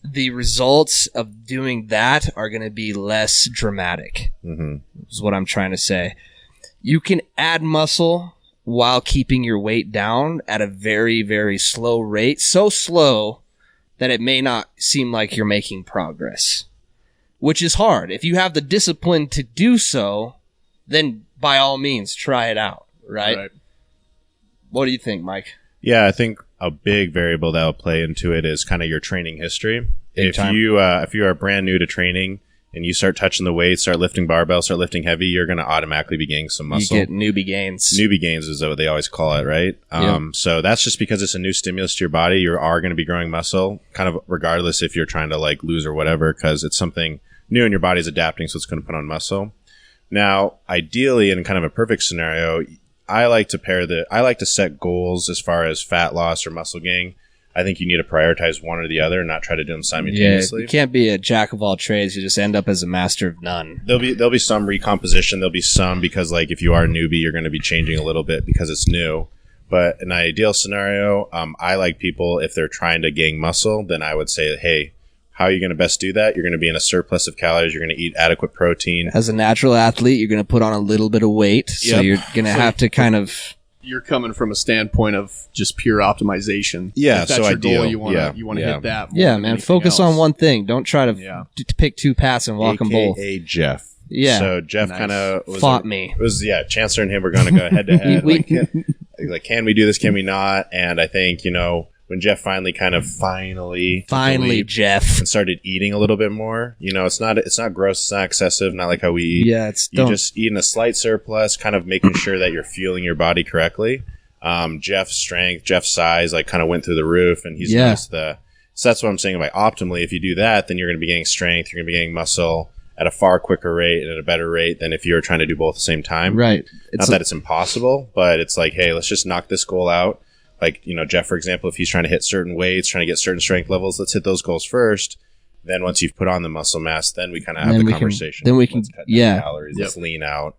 The results of doing that are going to be less dramatic. Is what I'm trying to say. You can add muscle while keeping your weight down at a very, very slow rate. So slow that it may not seem like you're making progress, which is hard. If you have the discipline to do so, then by all means, try it out, right? What do you think, Mike? Yeah, I think a big variable that will play into it is kind of your training history. If you are brand new to training and you start touching the weight, start lifting barbell, start lifting heavy, you're going to automatically be gaining some muscle. You get newbie gains. Newbie gains is what they always call it, right? So that's just because it's a new stimulus to your body. You are going to be growing muscle, kind of regardless if you're trying to like lose or whatever, because it's something new and your body's adapting, so it's going to put on muscle. Now, ideally, in kind of a perfect scenario, I like to set goals as far as fat loss or muscle gain. I think you need to prioritize one or the other and not try to do them simultaneously. Yeah, you can't be a jack of all trades. You just end up as a master of none. There'll be some recomposition. There'll be some because, like, if you are a newbie, you're going to be changing a little bit because it's new. But in an ideal scenario, I like people, if they're trying to gain muscle, then I would say, hey, how are you going to best do that? You're going to be in a surplus of calories. You're going to eat adequate protein. As a natural athlete, you're going to put on a little bit of weight. So you're going to have to kind of... You're coming from a standpoint of just pure optimization. Yeah, if that's so your ideal. goal, you want to hit that. Yeah, man. Focus on one thing. Don't try to pick two paths and walk them both. AKA Jeff. Yeah. So Jeff kind of fought me. It was Chancellor and him were going to go head to head. Like, can we do this? Can we not? And I think when Jeff finally Jeff and started eating a little bit more, it's not gross, it's not excessive, not like how we eat. Yeah, you just eat in a slight surplus, kind of making sure that you're fueling your body correctly. Jeff's strength, Jeff's size, like kind of went through the roof, and he's noticed so that's what I'm saying about optimally. If you do that, then you're going to be getting strength, you're going to be getting muscle at a far quicker rate and at a better rate than if you're trying to do both at the same time. Right. Not that it's impossible, but it's like, hey, let's just knock this goal out. Like, Jeff, for example, if he's trying to hit certain weights, trying to get certain strength levels, let's hit those goals first. Then once you've put on the muscle mass, then we kind of have the conversation. Then we can, let's cut down calories, let's lean out.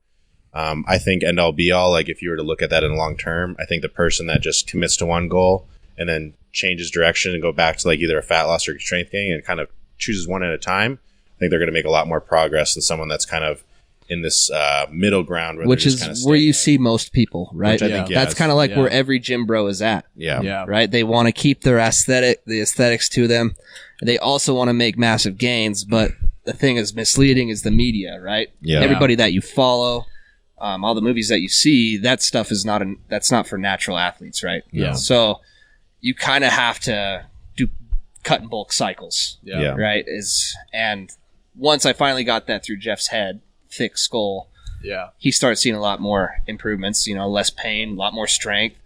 I think end all be all, like if you were to look at that in the long term, I think the person that just commits to one goal and then changes direction and go back to like either a fat loss or strength gain and kind of chooses one at a time, I think they're going to make a lot more progress than someone that's kind of in this middle ground, which is where you see most people, right? That's kind of like where every gym bro is at. Yeah. Right. They want to keep the aesthetics to them. They also want to make massive gains, but the thing is misleading is the media, right? Yeah. Everybody that you follow, all the movies that you see, that stuff is that's not for natural athletes, right? Yeah. So you kind of have to do cut and bulk cycles. Yeah. Right. And once I finally got that through Jeff's head, thick skull, he started seeing a lot more improvements, less pain, a lot more strength,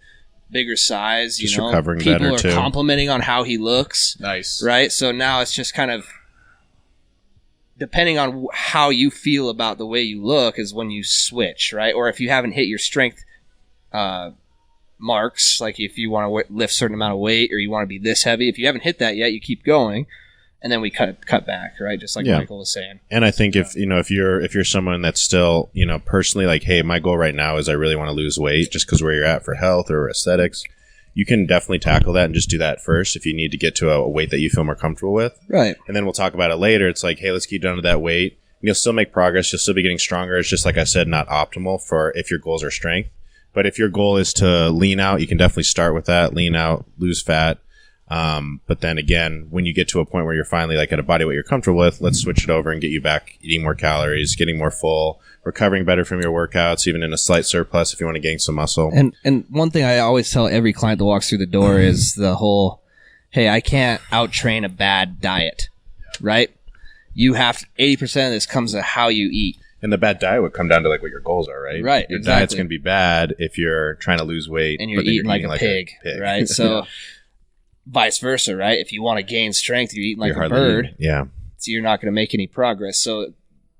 bigger size, just recovering people better are too. complimenting on how he looks. Nice. Right? So now it's just kind of depending on how you feel about the way you look is when you switch, right? Or if you haven't hit your strength marks, like if you want to lift a certain amount of weight or you want to be this heavy, if you haven't hit that yet, you keep going. And then we cut back, right? Just like Michael was saying. And I think if you're someone that's still, personally like, hey, my goal right now is I really want to lose weight just because where you're at for health or aesthetics, you can definitely tackle that and just do that first if you need to get to a weight that you feel more comfortable with. Right. And then we'll talk about it later. It's like, hey, let's get down to that weight. And you'll still make progress. You'll still be getting stronger. It's just like I said, not optimal for if your goals are strength. But if your goal is to lean out, you can definitely start with that. Lean out, lose fat. But then again, when you get to a point where you're finally like at a body weight you're comfortable with, let's switch it over and get you back eating more calories, getting more full, recovering better from your workouts, even in a slight surplus if you want to gain some muscle. And one thing I always tell every client that walks through the door is the whole, hey, I can't out-train a bad diet, right? You have 80% of this comes to how you eat. And the bad diet would come down to like what your goals are, right? Right. Your diet's going to be bad if you're trying to lose weight. And you're eating like a pig, right? So vice versa, right? If you want to gain strength, you're eating like a bird. Yeah. So you're not going to make any progress. So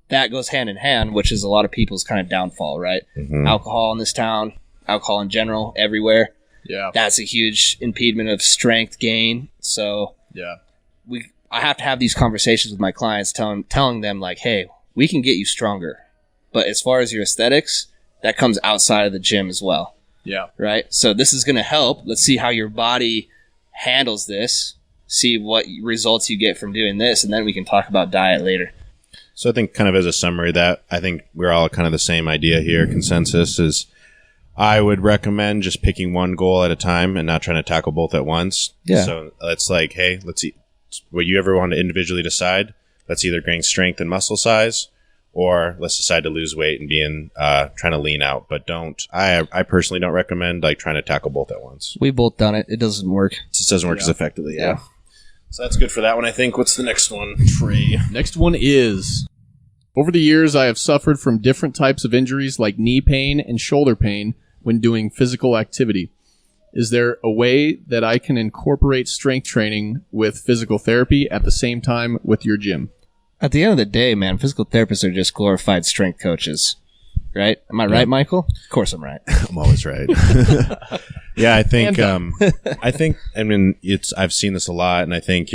that goes hand in hand, which is a lot of people's kind of downfall, right? Mm-hmm. Alcohol in this town, alcohol in general, everywhere. Yeah. That's a huge impediment of strength gain. So I have to have these conversations with my clients, telling them like, hey, we can get you stronger. But as far as your aesthetics, that comes outside of the gym as well. Yeah. Right? So this is going to help. Let's see how your body handles this, see what results you get from doing this, and then we can talk about diet later. So I think kind of as a summary that I think we're all kind of the same idea here. Consensus is I would recommend just picking one goal at a time and not trying to tackle both at once. Yeah. So it's like, hey, let's see what you ever want to individually decide. Let's either gain strength and muscle size, or let's decide to lose weight and be in trying to lean out. But I personally don't recommend like trying to tackle both at once. We've both done it. It doesn't work. It just doesn't work as effectively. Yeah. So that's good for that one, I think. What's the next one, Trey? Next one is, over the years, I have suffered from different types of injuries like knee pain and shoulder pain when doing physical activity. Is there a way that I can incorporate strength training with physical therapy at the same time with your gym? At the end of the day, man, physical therapists are just glorified strength coaches, right? Am I right, Michael? Of course I'm right. I'm always right. Yeah, I think, I've seen this a lot, and I think,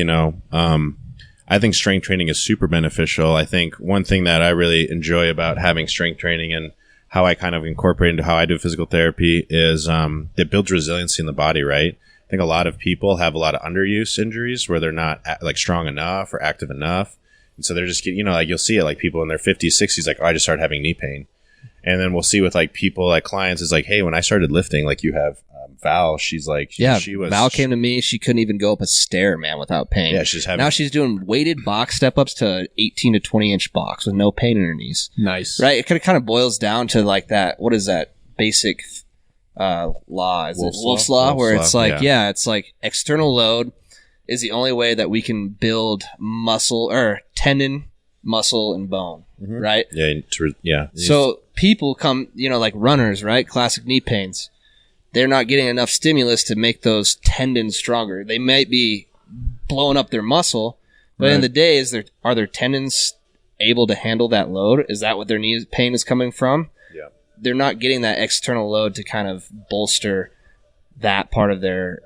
I think strength training is super beneficial. I think one thing that I really enjoy about having strength training and how I kind of incorporate into how I do physical therapy is it builds resiliency in the body, right? I think a lot of people have a lot of underuse injuries where they're not like strong enough or active enough. And so they're just, like you'll see it like people in their 50s, 60s, like, oh, I just started having knee pain. And then we'll see with like people, like clients, is like, hey, when I started lifting, like you have Val, she's like, Val came to me. She couldn't even go up a stair, man, without pain. Yeah, now she's doing weighted box step ups to 18 to 20 inch box with no pain in her knees. Nice. Right. It kind of boils down to like that. What is that basic law. Is it Wolf's Law? Where it's like, it's like external load is the only way that we can build muscle or tendon, muscle, and bone, right? Yeah. So people come, like runners, right? Classic knee pains. They're not getting enough stimulus to make those tendons stronger. They might be blowing up their muscle, but in the day, are their tendons able to handle that load? Is that what their knee pain is coming from? Yeah. They're not getting that external load to kind of bolster that part of their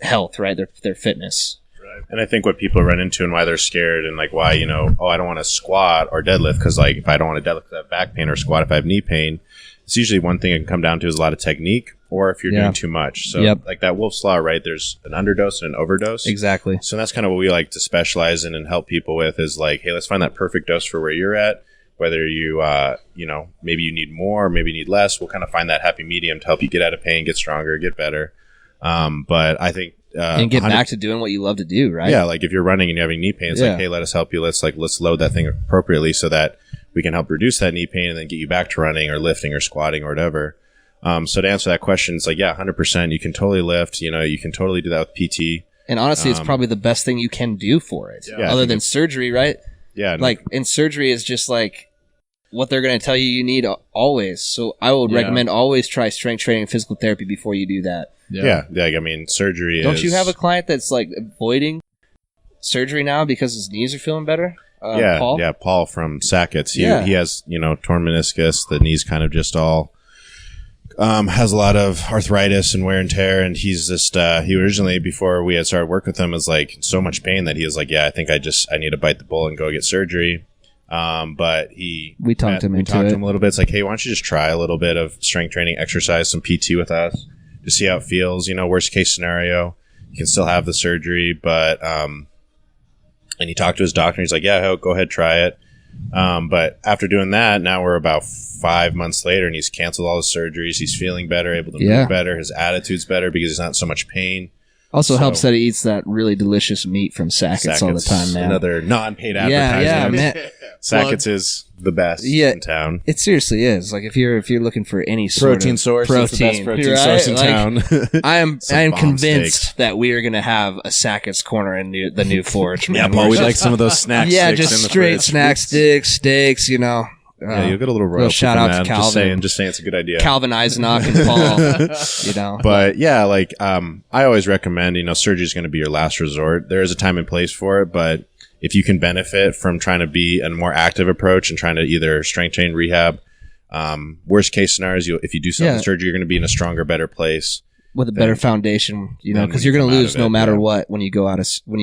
health, right? Their fitness. Right. And I think what people run into and why they're scared and like why, I don't want to squat or deadlift because like if I don't want to deadlift because I have back pain or squat if I have knee pain, it's usually one thing it can come down to is a lot of technique or if you're doing too much. So like that Wolf's Law, right? There's an underdose and an overdose. Exactly. So that's kind of what we like to specialize in and help people with is like, hey, let's find that perfect dose for where you're at. Whether you, maybe you need more, maybe you need less. We'll kind of find that happy medium to help you get out of pain, get stronger, get better. But I think and get back to doing what you love to do, right? Yeah, like if you're running and you're having knee pain, it's like, hey, let us help you. Let's load that thing appropriately so that we can help reduce that knee pain and then get you back to running or lifting or squatting or whatever. So to answer that question, it's like, 100%. You can totally lift. You can totally do that with PT. And honestly, it's probably the best thing you can do for it, other than surgery, right? Yeah. Like, in surgery is just like what they're going to tell you need always. So I would recommend always try strength training and physical therapy before you do that. Yeah. I mean, surgery Don't you have a client that's like avoiding surgery now because his knees are feeling better? Paul? Yeah, Paul from Sackett's. He has, torn meniscus. The knee's kind of just all has a lot of arthritis and wear and tear. And he's just, he originally, before we had started work with him, was like so much pain that he was like, I think I need to bite the bullet and go get surgery. But we talked to him a little bit. It's like, hey, why don't you just try a little bit of strength training, exercise, some PT with us to see how it feels. Worst case scenario, you can still have the surgery, but, and he talked to his doctor. And he's like, go ahead, try it. But after doing that, now we're about 5 months later and he's canceled all his surgeries. He's feeling better, able to move better. His attitude's better because he's not in so much pain. Also helps that he eats that really delicious meat from Sackett's all the time, man. Another non-paid advertisement. Yeah, man. Sackett's is the best in town. It seriously is. Like if you're looking for any sort protein of source, protein, it's the best protein source in town. I am convinced that we are going to have a Sackett's corner in the new Forge. Man. Paul, we like some of those snack sticks. Just straight snack sticks, steaks. You'll get a little royalty shout out to Calvin. Just saying it's a good idea. Calvin Eisenach and Paul, But I always recommend, surgery is going to be your last resort. There is a time and place for it, but if you can benefit from trying to be a more active approach and trying to either strength train, rehab, worst case scenarios, if you do some surgery, you're going to be in a stronger, better place. With a better foundation, because you're going to lose no matter what when you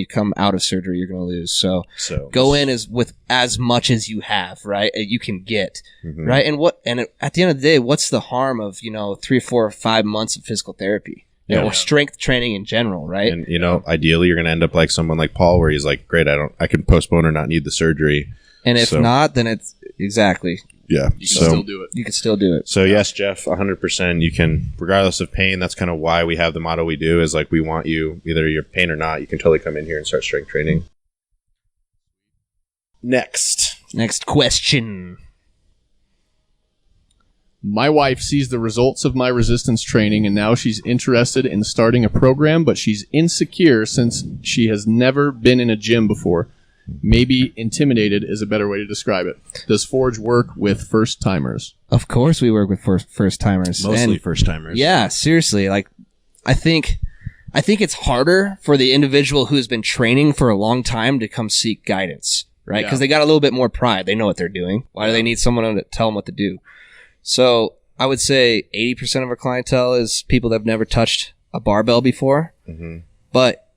come out of surgery, you're going to lose. So go in with as much as you have, right? You can get, right? And at the end of the day, what's the harm of 3, 4, 5 months of physical therapy? Or strength training in general, right? And ideally, you're going to end up like someone like Paul, where he's like, "Great, I can postpone or not need the surgery." And if not, then it's exactly. Yeah, you can still do it. You can still do it. So yes, Jeff, 100%. You can, regardless of pain. That's kind of why we have the motto we do. Is like we want you, either you're pain or not. You can totally come in here and start strength training. Next question. My wife sees the results of my resistance training and now she's interested in starting a program, but she's insecure since she has never been in a gym before. Maybe intimidated is a better way to describe it. Does Forge work with first-timers? Of course we work with first-timers. Mostly first-timers. Yeah, seriously. Like, I think it's harder for the individual who's been training for a long time to come seek guidance, right? Because they got a little bit more pride. They know what they're doing. Why do they need someone to tell them what to do? So I would say 80% of our clientele is people that have never touched a barbell before. But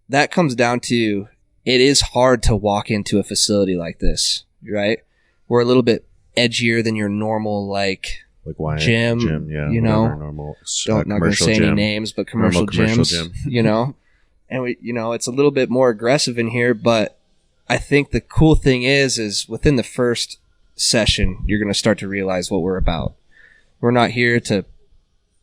that comes down to it is hard to walk into a facility like this, right? We're a little bit edgier than your normal gym, normal. Not going to say any names, but commercial gyms, and we, it's a little bit more aggressive in here. But I think the cool thing is within the first session, you're going to start to realize what we're about. We're not here to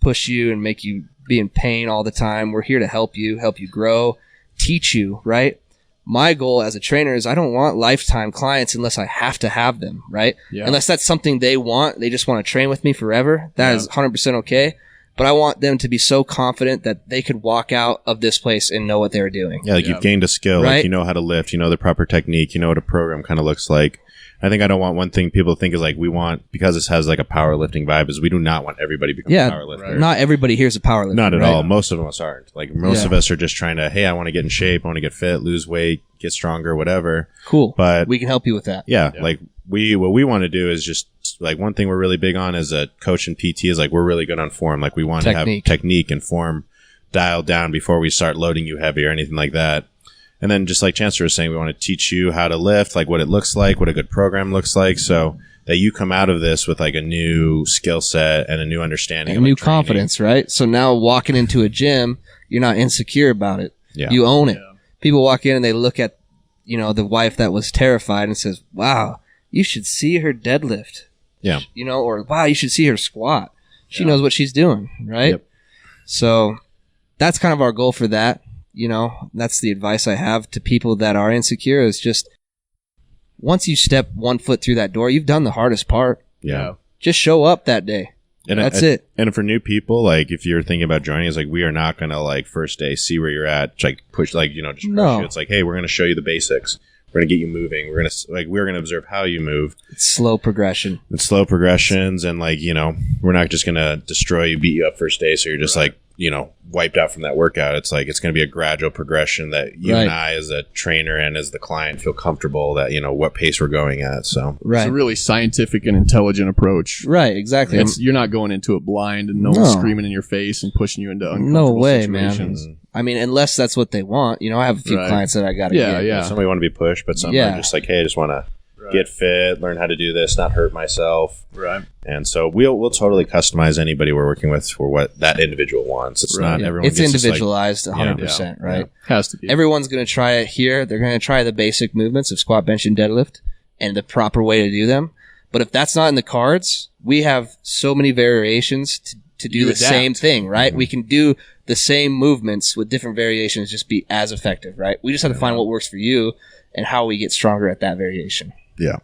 push you and make you be in pain all the time. We're here to help you grow, teach you, right? My goal as a trainer is I don't want lifetime clients unless I have to have them, right? Unless that's something they want. They just want to train with me forever. That is 100% okay. but I want them to be so confident that they could walk out of this place and know what they were doing. Yeah, like you've gained a skill. Right? Like you know how to lift. You know the proper technique. You know what a program kind of looks like. I think I don't want one thing people think is like we want, because this has like a powerlifting vibe, is we do not want everybody to become a powerlifter. Not everybody here's a powerlifter. Not at right? all. Most of us aren't. Like most of us are just trying to, hey, I want to get in shape. I want to get fit, lose weight, get stronger, whatever. Cool. But we can help you with that. Yeah. Like what we want to do is just like one thing we're really big on as a coach and PT is like we're really good on form. Like we want to have technique and form dialed down before we start loading you heavy or anything like that. And then just like Chancellor was saying, we want to teach you how to lift, like what it looks like, what a good program looks like, so that you come out of this with like a new skill set and a new understanding. And new confidence, right? So now walking into a gym, you're not insecure about it. Yeah. You own it. Yeah. People walk in and they look at, the wife that was terrified and says, wow, you should see her deadlift. Yeah. Or wow, you should see her squat. She knows what she's doing, right? Yep. So that's kind of our goal for that. That's the advice I have to people that are insecure is just once you step one foot through that door, you've done the hardest part. Yeah. Just show up that day. And that's it. And for new people, like if you're thinking about joining, it's like we are not going to like first day see where you're at, like push, like, just push you. It's like, hey, we're going to show you the basics. We're going to get you moving. We're going to observe how you move. It's slow progression. It's slow progressions. And like, we're not just going to destroy you, beat you up first day. So you're just like, wiped out from that workout. It's like, it's going to be a gradual progression that you and I as a trainer and as the client feel comfortable that, what pace we're going at. So it's a really scientific and intelligent approach. Right. Exactly. You're not going into it blind and no one's screaming in your face and pushing you into uncomfortable situations. Man. I mean, unless that's what they want. I have a few clients that I got to get. Yeah. Somebody want to be pushed, but some are just like, hey, I just want to get fit, learn how to do this, not hurt myself. Right. And so we'll totally customize anybody we're working with for what that individual wants. It's not everyone. It's individualized 100%, right? Yeah. Has to be. Everyone's going to try it here. They're going to try the basic movements of squat, bench, and deadlift and the proper way to do them. But if that's not in the cards, we have so many variations to do the same thing, right? Mm-hmm. We can do the same movements with different variations, just be as effective, right? We just have to find what works for you and how we get stronger at that variation. Yeah.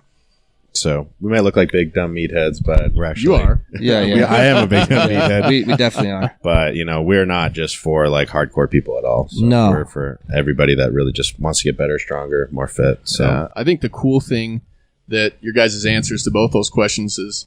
So we might look like big dumb meatheads, but we're actually. You are. Yeah. I am a big dumb meathead. We definitely are. But we're not just for like hardcore people at all. So no, we're for everybody that really just wants to get better, stronger, more fit. So I think the cool thing that your guys' answers to both those questions is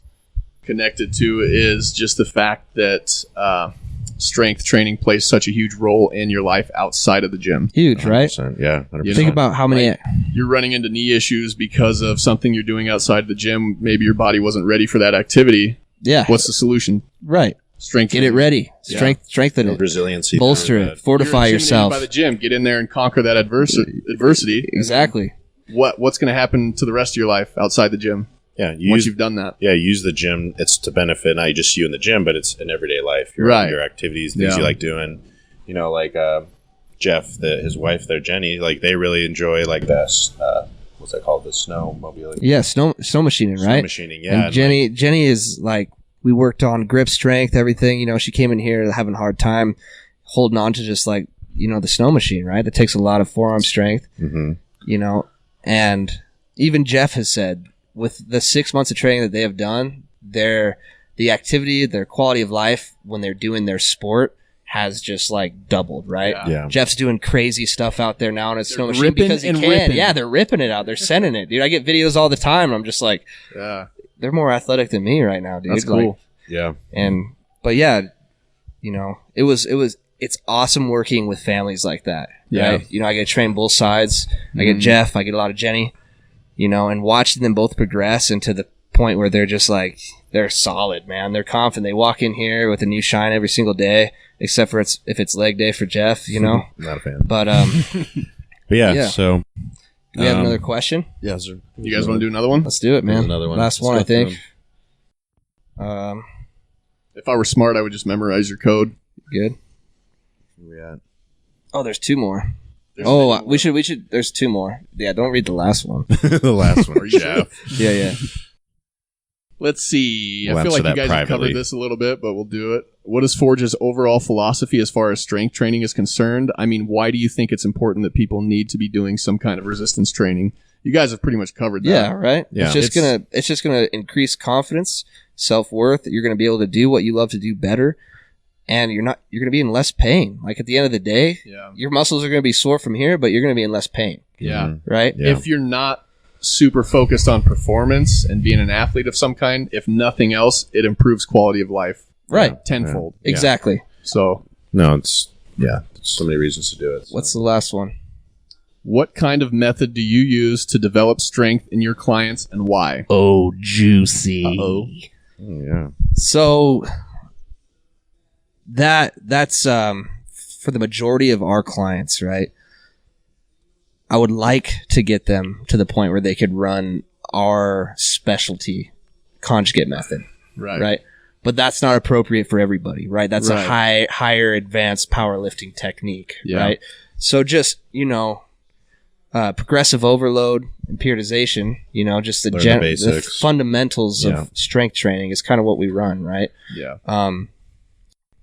connected to is just the fact that strength training plays such a huge role in your life outside of the gym. Huge, right? 100%, yeah. 100%. Think about how many... you're running into knee issues because of something you're doing outside the gym. Maybe your body wasn't ready for that activity. Yeah. What's the solution? Right. Strengthen Get it ready. Strengthen it. Resiliency. Bolster it. Fortify yourself. By the gym. Get in there and conquer that adversity. Exactly. What's going to happen to the rest of your life outside the gym? Yeah, once you've done that. Yeah, use the gym. It's to benefit not just you in the gym, but it's in everyday life. Your activities, things you like doing. Like Jeff, his wife there, Jenny, like they really enjoy like this. What's that called? The snowmobile. Yeah, snow machining, right? Snow machining, yeah. And Jenny is like, we worked on grip strength, everything. She came in here having a hard time holding on to just like, the snow machine, right? That takes a lot of forearm strength, and even Jeff has said, with the 6 months of training that they have done, the activity, their quality of life when they're doing their sport has just like doubled, right? Yeah. Jeff's doing crazy stuff out there now on a snow machine because he can. Ripping. Yeah, they're ripping it out. They're sending it, dude. I get videos all the time. And I'm just like, they're more athletic than me right now, dude. That's cool. Like, yeah. But yeah, it's awesome working with families like that. Yeah. Right? I get to train both sides. I get Jeff. I get a lot of Jenny. And watching them both progress into the point where they're just like, they're solid, man. They're confident. They walk in here with a new shine every single day, except for if it's leg day for Jeff, Not a fan. But, but yeah, so. Do we have another question? Yeah, sir. You guys want to do another one? Let's do it, man. Another one. Last one, I think. If I were smart, I would just memorize your code. Good. Where we at? Oh, there's two more. There's we should. There's two more. Yeah, don't read the last one. The last one. Jeff. Yeah. Let's see. We'll I feel like answer you that guys have privately. covered this a little bit, but we'll do it. What is Forge's overall philosophy as far as strength training is concerned? I mean, why do you think it's important that people need to be doing some kind of resistance training? You guys have pretty much covered that. Yeah, right? Yeah. It's just gonna increase confidence, self-worth. You're gonna be able to do what you love to do better. and you're going to be in less pain. Like at the end of the day, your muscles are going to be sore from here, but you're going to be in less pain. Yeah. Right? Yeah. If you're not super focused on performance and being an athlete of some kind, if nothing else, it improves quality of life. Right. Tenfold. Yeah. Exactly. So. No, there's so many reasons to do it. So. What's the last one? What kind of method do you use to develop strength in your clients and why? Oh, juicy. Uh-oh. Oh, yeah. So that's for the majority of our clients, right? I would like to get them to the point where they could run our specialty conjugate method, right? But that's not appropriate for everybody, right? That's a higher advanced powerlifting technique, right? So just, progressive overload and periodization, just the fundamentals of strength training is kind of what we run, right? Yeah.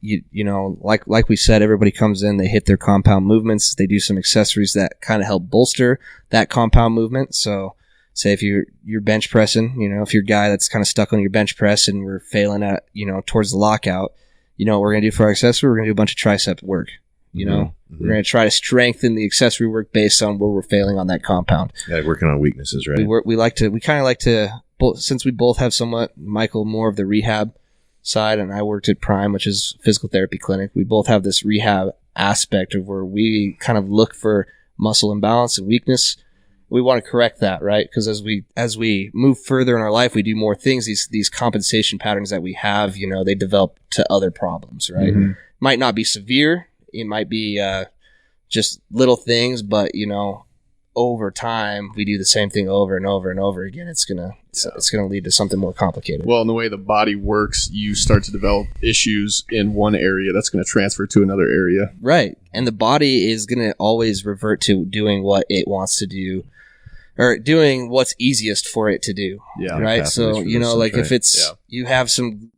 Like we said, everybody comes in, they hit their compound movements, they do some accessories that kind of help bolster that compound movement. So say if you're bench pressing, if you're a guy that's kind of stuck on your bench press and we're failing at, towards the lockout, what we're going to do for our accessory, we're going to do a bunch of tricep work. We're going to try to strengthen the accessory work based on where we're failing on that compound. Yeah, working on weaknesses, right? We kind of like to, since we both have somewhat, Michael more of the rehab side, and I worked at Prime, which is a physical therapy clinic. We both have this rehab aspect of where we kind of look for muscle imbalance and weakness. We want to correct that, right? Because as we move further in our life, we do more things. These compensation patterns that we have, they develop to other problems, right? Mm-hmm. Might not be severe. It might be just little things, but over time we do the same thing over and over and over again. It's gonna lead to something more complicated. Well, in the way the body works, you start to develop issues in one area that's going to transfer to another area. Right, and the body is going to always revert to doing what it wants to do, or doing what's easiest for it to do. Yeah, right. So if it's you have some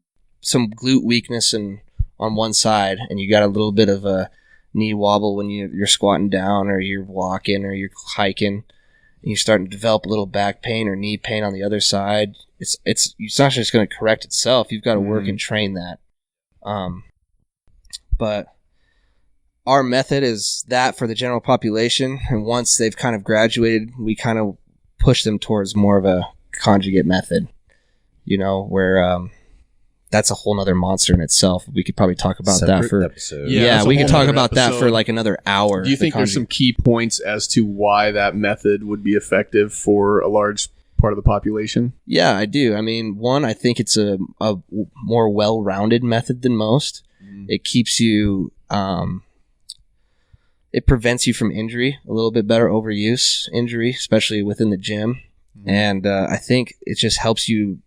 glute weakness on one side, and you got a little bit of a knee wobble when you're squatting down, or you're walking, or you're hiking, and you're starting to develop a little back pain or knee pain on the other side, it's not just going to correct itself. You've got to work and train that. But our method is that for the general population, and once they've kind of graduated, we kind of push them towards more of a conjugate method, where that's a whole nother monster in itself. We could probably talk about that for episode. Yeah, we could talk about that for like another hour. Do you think there's some key points as to why that method would be effective for a large part of the population? Yeah, I do. I mean, one, I think it's a more well-rounded method than most. It keeps you, it prevents you from injury, a little bit better overuse injury, especially within the gym. And I think it just helps you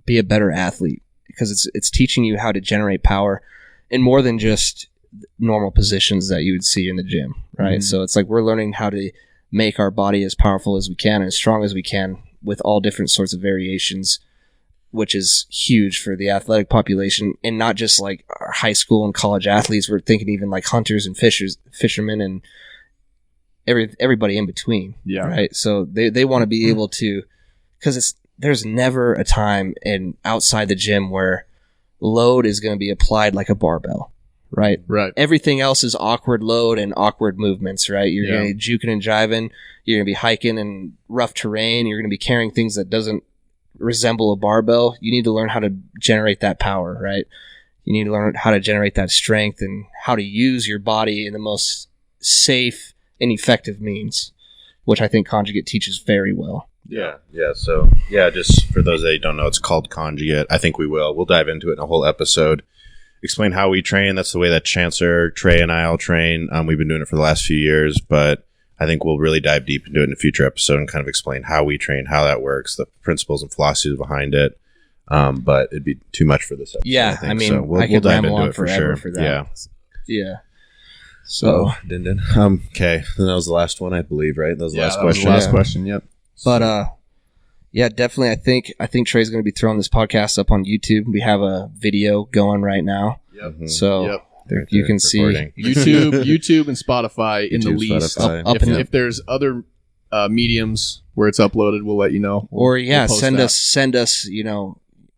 be a better athlete, because it's teaching you how to generate power in more than just normal positions that you would see in the gym, right? So it's like we're learning how to make our body as powerful as we can and as strong as we can with all different sorts of variations, which is huge for the athletic population, and not just like our high school and college athletes. We're thinking even like hunters and fishermen and everybody in between, right? So they want to be able to, because there's never a time outside the gym where load is going to be applied like a barbell, right? Right. Everything else is awkward load and awkward movements, right? You're going to be juking and jiving. You're going to be hiking in rough terrain. You're going to be carrying things that doesn't resemble a barbell. You need to learn how to generate that power, right? You need to learn how to generate that strength and how to use your body in the most safe and effective means, which I think conjugate teaches very well. Yeah. So, just for those that don't know, it's called conjugate. I think we'll dive into it in a whole episode. Explain how we train. That's the way that Chancellor, Trey, and I all train. We've been doing it for the last few years, but I think we'll really dive deep into it in a future episode and kind of explain how we train, how that works, the principles and philosophies behind it. But it'd be too much for this episode. Yeah, I think. I So could we'll dive ramble into on it for forever sure. for that. Yeah. So, Din. Okay, then that was the last one, I believe, right? That was the last question. Was the last question. Yep. But definitely. I think Trey's going to be throwing this podcast up on YouTube. We have a video going right now. Yep. So you can see YouTube and Spotify in the least. If there's other mediums where it's uploaded, we'll let you know. Or send us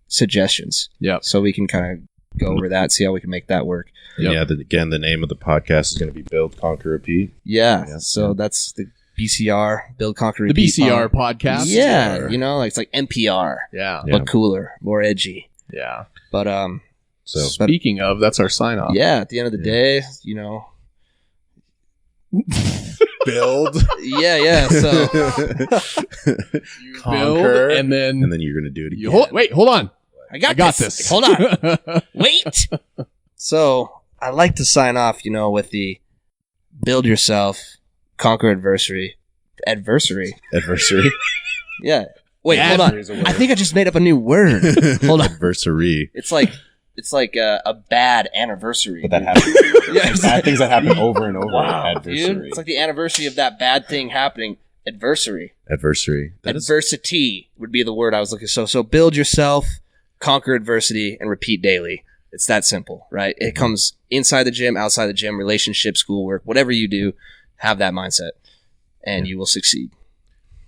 suggestions. Yeah. So we can kind of go over that, see how we can make that work. And yeah, again, the name of the podcast is going to be Build, Conquer, Repeat. Yeah. So that's the BCR, Build, Conquer, The Repeat. BCR podcast. Yeah. You know, it's like NPR, Yeah. but cooler, more edgy. Yeah. But So Speaking of, that's our sign off. yeah, at the end of the day, you know. build, Yeah. So You Conquer, build, and then you're going to do it you again. hold on. I got this. Hold on. Wait. So I like to sign off, you know, with the build yourself, conquer adversary. Yeah. Wait, hold on. I think I just made up a new word. Hold on. Adversary. It's like a bad anniversary. But that happens. Yeah, Bad things that happen over and over. Wow, Adversary. dude. It's like the anniversary of that bad thing happening. Adversary. Adversary. Adversity would be the word I was looking for. So build yourself, conquer adversity, and repeat daily. It's that simple, right? It comes inside the gym, outside the gym, relationship, schoolwork, whatever you do, have that mindset, and you will succeed.